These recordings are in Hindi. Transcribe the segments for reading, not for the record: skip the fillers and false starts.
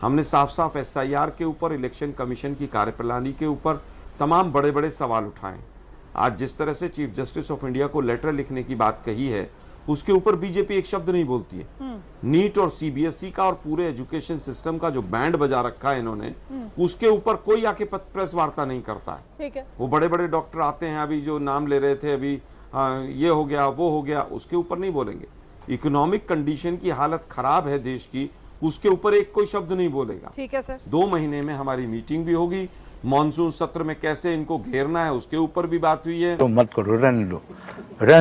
हमने साफ साफ एसआईआर के ऊपर, इलेक्शन कमीशन की कार्यप्रणाली के ऊपर तमाम बड़े बड़े सवाल उठाए। आज जिस तरह से चीफ जस्टिस ऑफ इंडिया को लेटर लिखने की बात कही है, उसके ऊपर बीजेपी एक शब्द नहीं बोलती है। नीट और सीबीएसई का और पूरे एजुकेशन सिस्टम का जो बैंड बजा रखा है इन्होंने, उसके ऊपर कोई आके प्रेस वार्ता नहीं करता है। ठीक है। वो बड़े बड़े डॉक्टर आते हैं, अभी जो नाम ले रहे थे, अभी ये हो गया वो हो गया, उसके ऊपर नहीं बोलेंगे। इकोनॉमिक कंडीशन की हालत खराब है देश की, उसके ऊपर एक कोई शब्द नहीं बोलेगा। ठीक है सर। 2 महीने में हमारी मीटिंग भी होगी, मॉनसून सत्र में कैसे इनको घेरना है उसके ऊपर भी बात हुई है। तो मत करो, रहने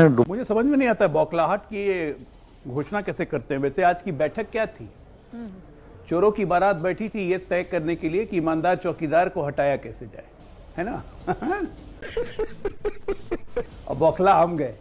दो। मुझे समझ में नहीं आता बौखलाहट की ये घोषणा कैसे करते हैं। वैसे आज की बैठक क्या थी? चोरों की बारात बैठी थी ये तय करने के लिए कि ईमानदार चौकीदार को हटाया कैसे जाए, है ना। और बौखला हम गए,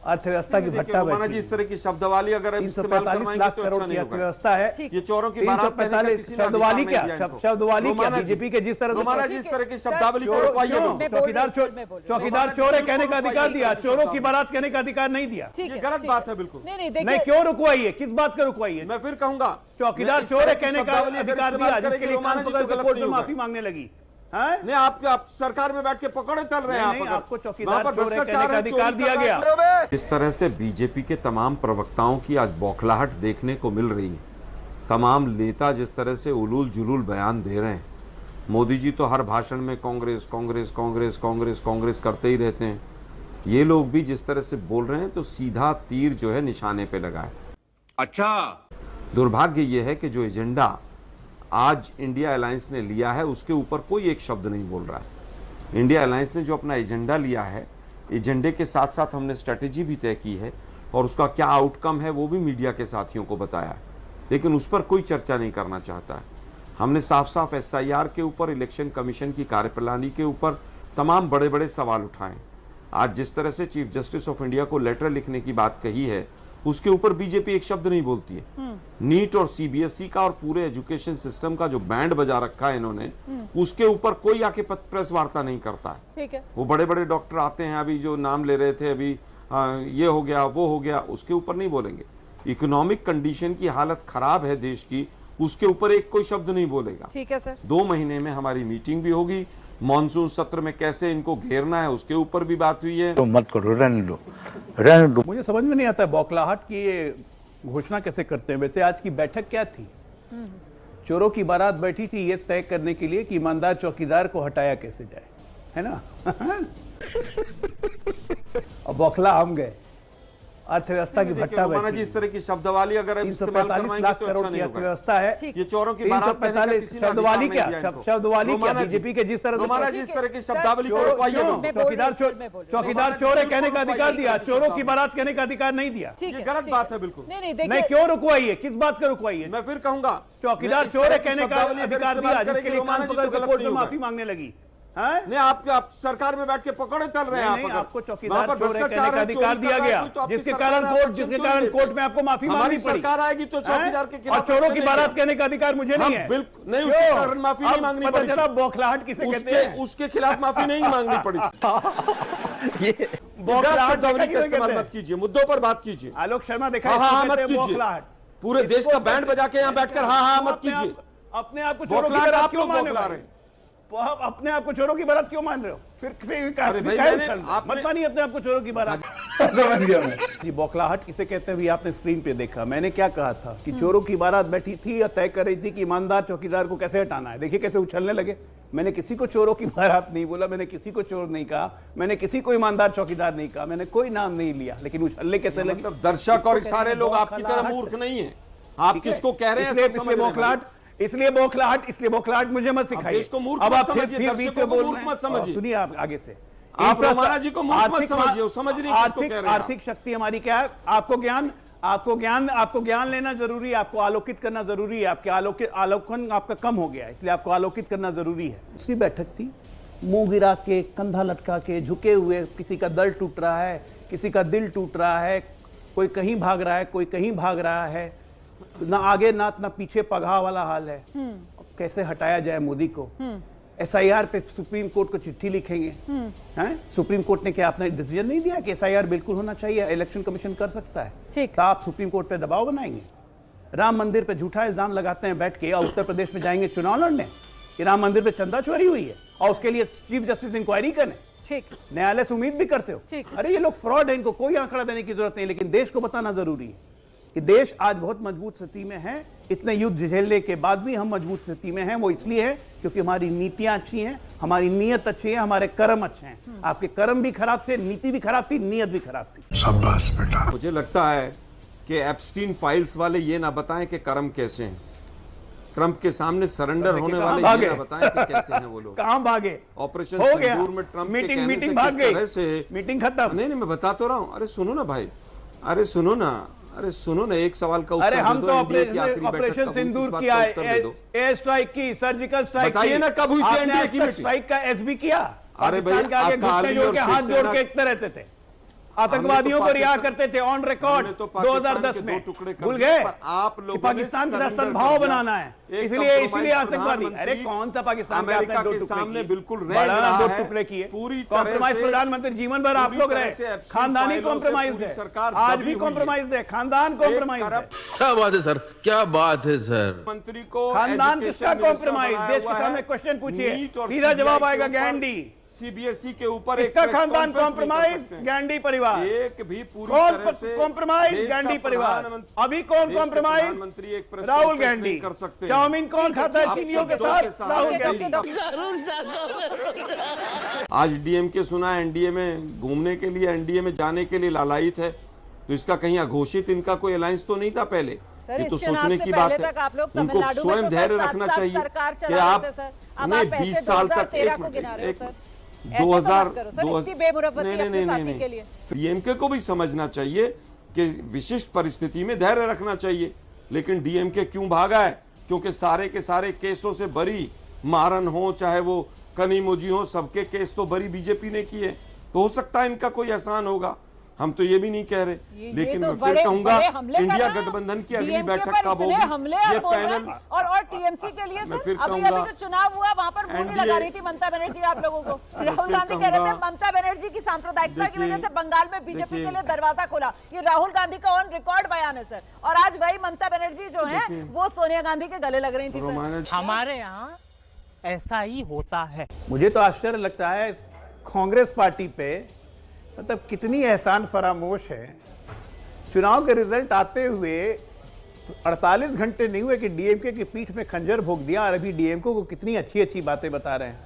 अर्थव्यवस्था की भट्टा रोमाना जी, इस तरह की शब्दावली अगर इस्तेमाल 345 लाख करोड़ की अर्थव्यवस्था है। ये चोरों की बारात 345 शब्दवाली क्या, शब्दवाली क्या? बीजेपी के जिस तरह रोमाना जी, इस तरह की शब्दावली को रुकवाइए। चौकीदार चोर है कहने का अधिकार दिया, चोरों की बारात कहने का अधिकार नहीं दिया। ये गलत बात है बिल्कुल। नहीं, क्यों रुकवाइए? किस बात का रुकवाइए? मैं फिर कहूंगा, चौकीदार चोर है कहने का अधिकार दिया, जिसके लिए कान पकड़ के कोर्ट में माफी मांगने लगी। नहीं, आप सरकार में बैठ के पकड़े चल रहे हैं। नहीं, आपको चौकीदार चोर है कहने का अधिकार दिया गया। इस तरह से बीजेपी के तमाम प्रवक्ताओं की आज बौखलाहट देखने को मिल रही है। तमाम नेता जिस तरह से उलूल जुलूल बयान दे रहे हैं, मोदी जी तो हर भाषण में कांग्रेस कांग्रेस कांग्रेस कांग्रेस कांग्रेस करते ही रहते हैं। ये लोग भी जिस तरह से बोल रहे हैं तो सीधा तीर जो है निशाने पे लगा है। अच्छा, दुर्भाग्य ये है कि जो एजेंडा आज इंडिया अलायंस ने लिया है उसके ऊपर कोई एक शब्द नहीं बोल रहा है। इंडिया अलायंस ने जो अपना एजेंडा लिया है, एजेंडे के साथ साथ हमने स्ट्रेटेजी भी तय की है और उसका क्या आउटकम है वो भी मीडिया के साथियों को बताया है, लेकिन उस पर कोई चर्चा नहीं करना चाहता है। हमने साफ साफ एसआईआर के ऊपर, इलेक्शन कमीशन की कार्यप्रणाली के ऊपर तमाम बड़े बड़े सवाल उठाए। आज जिस तरह से चीफ जस्टिस ऑफ इंडिया को लेटर लिखने की बात कही है, उसके ऊपर बीजेपी एक शब्द नहीं बोलती है। नीट और सीबीएसई का और पूरे एजुकेशन सिस्टम का जो बैंड बजा रखा है इन्होंने, उसके ऊपर कोई आके प्रेस वार्ता नहीं करता है। ठीक है। वो बड़े बड़े डॉक्टर आते हैं, अभी जो नाम ले रहे थे, अभी ये हो गया वो हो गया, उसके ऊपर नहीं बोलेंगे। इकोनॉमिक कंडीशन की हालत खराब है देश की, उसके ऊपर एक कोई शब्द नहीं बोलेगा। ठीक है सर। 2 महीने में हमारी मीटिंग भी होगी, मॉनसून सत्र में कैसे इनको घेरना है उसके ऊपर भी बात हुई है। तो मत करो, रहने दो। मुझे समझ में नहीं आता बौखलाहट की ये घोषणा कैसे करते हैं। वैसे आज की बैठक क्या थी? चोरों की बारात बैठी थी ये तय करने के लिए कि ईमानदार चौकीदार को हटाया कैसे जाए, है ना। और बौखला हम गए, अर्थव्यवस्था की भट्टा रोमाना जी, इस तरह की शब्दावली अगर इस्तेमाल 345 लाख करोड़ की अर्थव्यवस्था है। ये चोरों की बारात 345 शब्दवाली क्या, शब्दवाली क्या? बीजेपी के जिस तरह रोमाना जी, इस तरह की शब्दावली को रुकवाइए। चौकीदार चोर है कहने का अधिकार दिया, चोरों की बारात कहने का अधिकार नहीं दिया। ये गलत बात है बिल्कुल। नहीं, क्यों रुकवाइए? किस बात का रुकवाइए? मैं फिर कहूंगा, चौकीदार चोर है कहने का अधिकार दिया, जिसके लिए कान पकड़ के कोर्ट में माफी मांगने लगी। नहीं, आप सरकार में बैठ के पकड़े चल रहे हैं। आपको चौकीदार चोर है कहने का अधिकार दिया गया, जिसके कारण कोर्ट में आपको माफी मांगनी पड़ी। सरकार आएगी तो चौकीदार के खिलाफ, और चोरों की बारात कहने का अधिकार मुझे नहीं है। बिल्कुल नहीं, उसके कारण माफी नहीं मांगनी पड़ी। चला बौखलाहट किसे कहते हैं? उसके खिलाफ माफी नहीं मांगनी पड़ी। बौखलाहट इस्तेमाल मत कीजिए, मुद्दों पर बात कीजिए। आलोक शर्मा देखा, हाँ मत कीजिए, पूरे देश का बैंड बजा के यहाँ बैठकर हाँ मत कीजिए। अपने आप को चोरों की बारात क्यों मान रहे हैं? अपने आप को चोरों की बारात क्यों मान रहे हो? फिर मत मानिए अपने आप को चोरों की बारात। समझ गया मैं। ये बौखलाहट किसे कहते हैं भी आपने स्क्रीन पे देखा। मैंने क्या कहा था कि चोरों की बारात बैठी थी या तय कर रही थी कि ईमानदार चौकीदार को कैसे हटाना है। देखिए कैसे उछलने लगे। मैंने किसी को चोरों की बारात नहीं बोला, मैंने किसी को चोर नहीं कहा, मैंने किसी को ईमानदार चौकीदार नहीं कहा, मैंने कोई नाम नहीं लिया, लेकिन उछलने कैसे लगे। मतलब दर्शक और सारे लोग आपकी तरह मूर्ख नहीं है। आप किसको कह रहे हैं? इसलिए बौखलाहट मुझे मत सिखाइए। अब आप फिर बीच में बोल मत समझिए। सुनिए आप आगे से। आप रोमाना जी को मूर्ख मत समझिए, वो समझ नहीं किसको कह रहे हैं। आर्थिक शक्ति हमारी क्या है? आपको ज्ञान लेना जरूरी है, आपको आलोकित करना जरूरी है। आपके आलोकन आपका कम हो गया है, इसलिए आपको आलोकित करना जरूरी है। इसलिए बैठक थी, मुंह गिरा के, कंधा लटका के, झुके हुए, किसी का दल टूट रहा है, किसी का दिल टूट रहा है, कोई कहीं भाग रहा है, कोई कहीं भाग रहा है, ना आगे ना पीछे पगहा वाला हाल है। कैसे हटाया जाए मोदी को? एसआईआर पे सुप्रीम कोर्ट को चिट्ठी लिखेंगे। हैं? सुप्रीम कोर्ट ने क्या अपना डिसीजन नहीं दिया कि एसआईआर बिल्कुल होना चाहिए, इलेक्शन कमीशन कर सकता है? तो आप सुप्रीम कोर्ट पे दबाव बनाएंगे? राम मंदिर पे झूठा इल्जाम लगाते हैं बैठ के, और उत्तर प्रदेश में जाएंगे चुनाव लड़ने कि राम मंदिर पे चंदा चोरी हुई है और उसके लिए चीफ जस्टिस इंक्वायरी करें। ठीक, न्यायालय से उम्मीद भी करते हो। ठीक। अरे ये लोग फ्रॉड है, इनको कोई आंकड़ा देने की जरूरत नहीं, लेकिन देश को बताना जरूरी है कि देश आज बहुत मजबूत स्थिति में है। इतने युद्ध झेलने के बाद भी हम मजबूत स्थिति में हैं। वो इसलिए है क्योंकि हमारी नीतियां अच्छी हैं, हमारी नीयत अच्छी है, हमारे कर्म अच्छे हैं। आपके कर्म भी खराब थे, नीति भी खराब थी, नीयत भी खराब थी। शाबाश बेटा। मुझे लगता है कि एप्स्टीन फाइल्स वाले ये ना बताएं कि कर्म कैसे हैं, ट्रंप के सामने सरेंडर होने वाले ये ना बताएं कि कैसे हैं वो लोग। कहां भागे? ऑपरेशन हो गया। सिंदूर में ट्रंप के मीटिंग कहने मीटिंग से भाग किस तरह गई, से मीटिंग खत्म। नहीं मैं बता तो रहा हूं। अरे सुनो ना भाई, अरे सुनो ना, एक सवाल का उत्तर अरे हम दे तो दो। एनडीए की आखिरी बैठक ऑपरेशन कब हुई, सिंदूर इस बात किया का है, उत्तर दे दो। एयर स्ट्राइक की, सर्जिकल स्ट्राइक बताइए ना कब हुई थी एनडीए की मीटिंग? स्ट्राइक का एसबी किया। अरे भैया, पाकिस्तान के आगे घुटने अकाली जोड़ और के हाथ जोड़ शिवसेना के इकते रहते थे, आतंकवादियों को रिहा करते थे ऑन रिकॉर्ड। 2010 में भूल गए आप लोगों कि पाकिस्तान के साथ सद्भाव बनाना है, इसलिए आतंकवादी। अरे कौन सा पाकिस्तान के अमेरिका आपने के दो टुकड़े सामने किए? बिल्कुल रेंग बड़ा रहा दो है, टुकड़े किए। पूरी तरह कॉम्प्रोमाइज से प्रधानमंत्री जीवन भर आप पूरी लोग तरह रहे, से एप्सिन खानदानी फाइलों से कॉम्प्रोमाइज पूरी है, सरकार आज दबी भी हुई कॉम्प्रोमाइज है, खानदान कॉम्प्रोमाइज है। क्या बात है सर, क्या बात है सर। मंत्री को खानदान education किसका minister कॉम्प्रोमाइज? बनाया देश के हुआ सामने है। क्वेश्चन पूछिए, नीट और सीधा CBI जवाब के आएगा ऊपर गैंडी। सीबीएसई के ऊपर एक इसका प्रेस खानदान कॉन्फ्रेंस नहीं कर कॉम्प्रोमाइज सकते हैं। गांधी परिवार, एक भी पूरी कौन तरह से कॉम्प्रोमाइज? देश का गांधी परिवार। प्रधानमंत्री- अभी कौन देश के कॉम्प्रोमाइज? प्रधानमंत्री एक प्रेस राहुल कॉन्फ्रेंस गांधी। नहीं कर सकते हैं। चाउमीन कौन खाता है आप चीनियों के शब्दों साथ? राहुल गांधी। आज डीएमके सुना एनडीए में घूमने के लिए, एनडीए में जाने के लिए लालायित है, तो इसका कहीं अघोषित इनका कोई अलायंस तो नहीं था पहले। सर, ये तो इस चुनाव सोचने से की बात पहले है। तक आप लोग उनको तमिलनाडु में स्वयं तो धैर्य साथ रखना साथ चाहिए सरकार कि चला आप रहे थे सर। अब नहीं आप ऐसे 20 साल तक 2013 को गिना रहे हो सर। ऐसे तो मत 2000 करो सर, इतनी बेमुरव्वती अपने साथी के लिए। डीएमके को भी समझना चाहिए कि विशिष्ट परिस्थिति में धैर्य रखना चाहिए। लेकिन डीएमके क्यों भागा है? क्योंकि सारे के सारे केसों से बरी, मारन हो चाहे वो कनीमोजी हो, सबके केस तो बरी बीजेपी ने किए। तो हो सकता है इनका कोई एहसान होगा, हम तो ये भी नहीं कह रहे। लेकिन तो मैं फिर कहूंगा इंडिया कर गठबंधन की अगली DMK बैठक पर कब इतने होगी? हमले ये आप बोल रहे पैनल हैं। और टीएमसी के लिए मैं सर फिर अभी कहूंगा, जो चुनाव हुआ वहां पर मुंह नहीं लगा रही थी ममता बनर्जी आप लोगों को। राहुल गांधी कह रहे थे ममता बनर्जी की सांप्रदायिकता की वजह से बंगाल में बीजेपी के लिए दरवाजा खोला। ये राहुल गांधी का ऑन रिकॉर्ड बयान है सर। और आज वही ममता बनर्जी जो है वो सोनिया गांधी के गले लग रही थी सर। हमारे यहाँ ऐसा ही होता है। मुझे तो आश्चर्य लगता है इस कांग्रेस पार्टी पे, मतलब कितनी एहसान फरामोश है। चुनाव के रिजल्ट आते हुए 48 घंटे नहीं हुए कि डीएमके की पीठ में खंजर भोग दिया, और अभी डीएमके को कितनी अच्छी अच्छी बातें बता रहे हैं।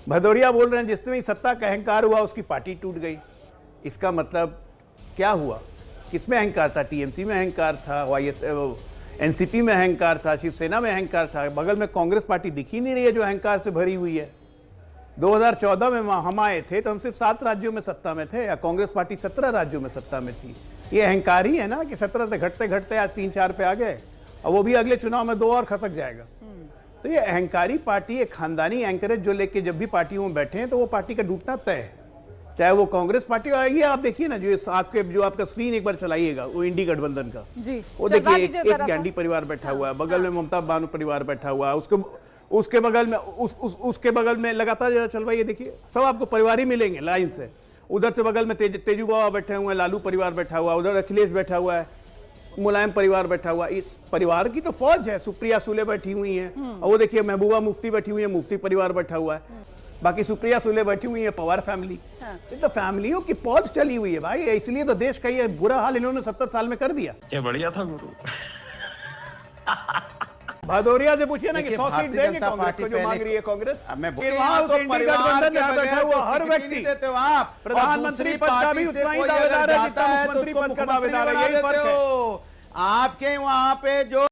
भदौरिया बोल रहे हैं जिसमें सत्ता का अहंकार हुआ उसकी पार्टी टूट गई। इसका मतलब क्या हुआ? किसमें अहंकार था? टीएमसी में अहंकार था, एनसीपी में अहंकार था, शिवसेना में अहंकार था। बगल में कांग्रेस पार्टी दिख ही नहीं रही है जो अहंकार से भरी हुई है। 2014 में हम आए थे तो हम सिर्फ 7 राज्यों में सत्ता में थे, या कांग्रेस पार्टी 17 राज्यों में सत्ता में थी। ये अहंकार ही है ना कि 17 से घटते घटते आज 3-4 पे आ गए, और वो भी अगले चुनाव में 2 और खसक जाएगा। तो ये अहंकारी पार्टी, एक खानदानी एंकरेज जो लेके जब भी पार्टियों में बैठे हैं तो वो पार्टी का टूटना तय है। चाहे वो कांग्रेस पार्टी आएगी, आप देखिए ना जो आपका स्क्रीन एक बार चलाइएगा वो इंडी गठबंधन का जी, वो चलवा देखिए दीजिए एक जरा सा। गांधी परिवार बैठा हुआ है, बगल में ममता बानू परिवार बैठा हुआ है, उसके बगल में उसके बगल में लगातार चलवाइए, देखिए सब आपको परिवार ही मिलेंगे लाइन से। उधर से बगल में तेजू बाबा बैठे हुए हैं, लालू परिवार बैठा हुआ है, उधर अखिलेश बैठा हुआ है, मुलायम परिवार बैठा हुआ है। इस परिवार की तो फौज है। सुप्रिया सुले बैठी हुई हैं, और वो देखिए महबूबा मुफ्ती बैठी हुई है, मुफ्ती परिवार बैठा हुआ है। बाकी सुप्रिया सुले बैठी हुई है, पवार फैमिली। तो फैमिलियों की पौध चली हुई है भाई, इसलिए तो देश का ये बुरा हाल इन्होंने 70 साल में कर दिया। क्या बढ़िया था गुरु। भदौरिया से पूछिए ना कि 100 सीट भारतीय देंगे जनता कांग्रेस को पार्टी जो मांग पहले- रही है कांग्रेस। अब मैं कि वहाँ उस इंडी गठबंधन में बैठा हुआ हर व्यक्ति प्रधानमंत्री पद का भी उतना ही दावेदार है जितना मुख्यमंत्री पद का दावेदार है। यही फर्क है। आपके वहां पे जो